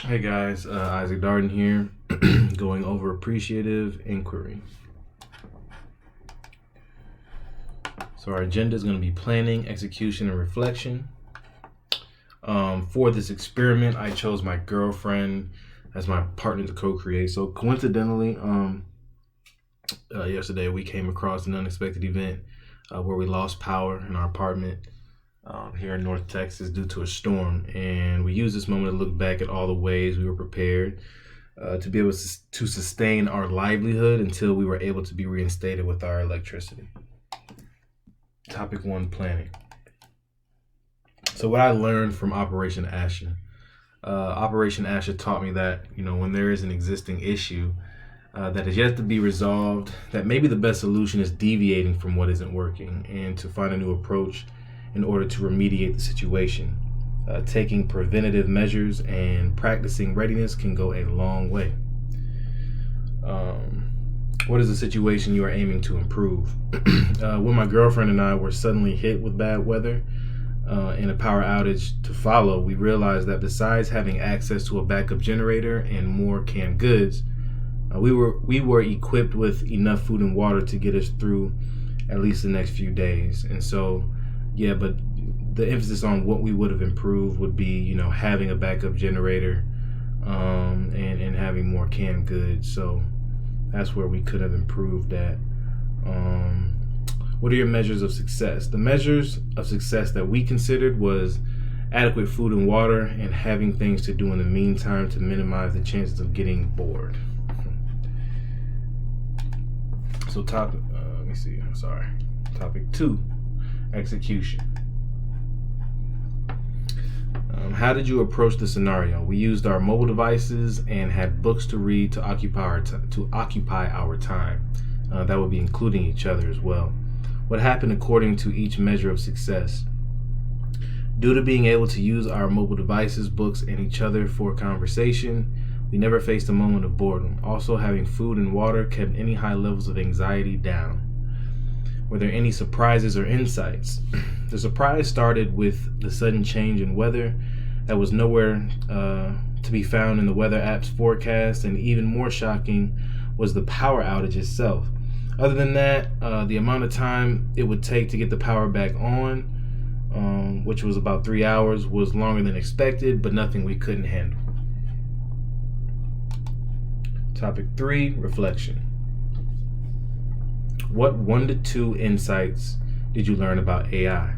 Hey guys, Isaac Darden here, going over appreciative inquiry. So our agenda is going to be planning, execution, and reflection. For this experiment, I chose my girlfriend as my partner to co-create. So coincidentally, yesterday we came across an unexpected event where we lost power in our apartment here in North Texas due to a storm, and we used this moment to look back at all the ways we were prepared to be able to sustain our livelihood until we were able to be reinstated with our electricity. Topic 1, planning. So what I learned from Operation Asha. Operation Asha taught me that, when there is an existing issue that is yet to be resolved, that maybe the best solution is deviating from what isn't working and to find a new approach in order to remediate the situation. Taking preventative measures and practicing readiness can go a long way. What is the situation you are aiming to improve? When my girlfriend and I were suddenly hit with bad weather and a power outage to follow, we realized that besides having access to a backup generator and more canned goods, we were equipped with enough food and water to get us through at least the next few days. And so, but the emphasis on what we would have improved would be, having a backup generator and having more canned goods. So that's where we could have improved that. What are your measures of success? The measures of success that we considered was adequate food and water and having things to do in the meantime to minimize the chances of getting bored. So topic 2, execution. How did you approach the scenario? We used our mobile devices and had books to read to occupy our time. That would be including each other as well. What happened according to each measure of success? Due to being able to use our mobile devices, books, and each other for conversation, we never faced a moment of boredom. Also, having food and water kept any high levels of anxiety down. Were there any surprises or insights? The surprise started with the sudden change in weather that was nowhere to be found in the weather app's forecast, and even more shocking was the power outage itself. Other than that, the amount of time it would take to get the power back on, which was about 3 hours, was longer than expected, but nothing we couldn't handle. Topic 3, reflection. What 1 to 2 insights did you learn about AI?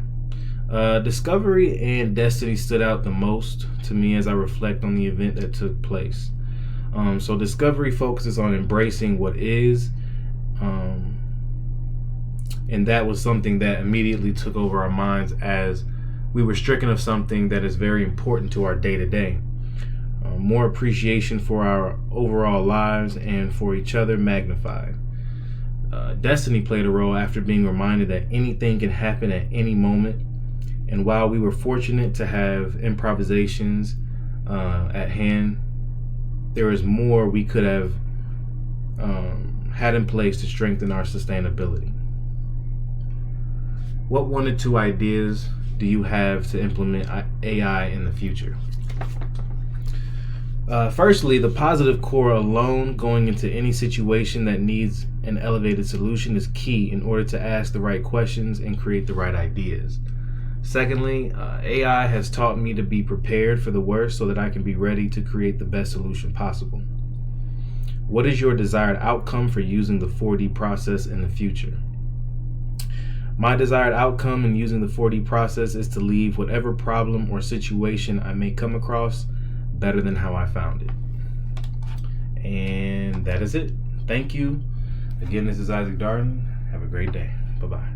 Discovery and Destiny stood out the most to me as I reflect on the event that took place. So Discovery focuses on embracing what is, and that was something that immediately took over our minds as we were stricken of something that is very important to our day-to-day. More appreciation for our overall lives and for each other magnified. Destiny played a role after being reminded that anything can happen at any moment. And while we were fortunate to have improvisations at hand, there is more we could have had in place to strengthen our sustainability. What 1 to 2 ideas do you have to implement AI in the future? Firstly, the positive core alone going into any situation that needs an elevated solution is key in order to ask the right questions and create the right ideas. Secondly, AI has taught me to be prepared for the worst so that I can be ready to create the best solution possible. What is your desired outcome for using the 4D process in the future? My desired outcome in using the 4D process is to leave whatever problem or situation I may come across better than how I found it. And that is it. Thank you. Again, this is Isaac Darden. Have a great day. Bye-bye.